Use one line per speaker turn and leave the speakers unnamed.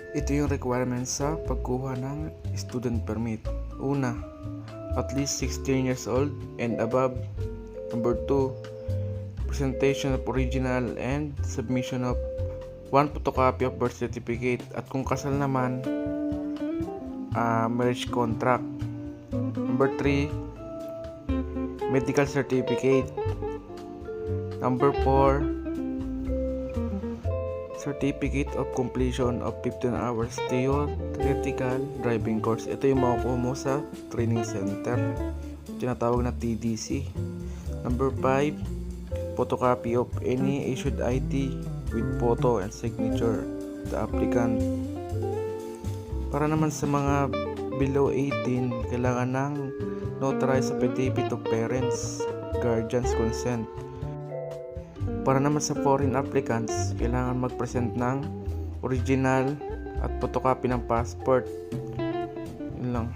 Ito yung requirements sa pagkuha ng student permit. Una, at least 16 years old and above. Number 2, presentation of original and submission of 1 photocopy of birth certificate. At kung kasal naman, marriage contract. Number 3, medical certificate. Number 4, certificate of completion of 15 hours theoretical driving course. Ito yung makukuha mo sa training center, tinatawag na TDC. Number 5, photocopy of any issued ID with photo and signature the applicant. Para naman sa mga below 18, kailangan ng notarized affidavit of parents, guardians consent. Para naman sa foreign applicants, kailangan mag-present ng original at photocopy ng passport. Yun lang.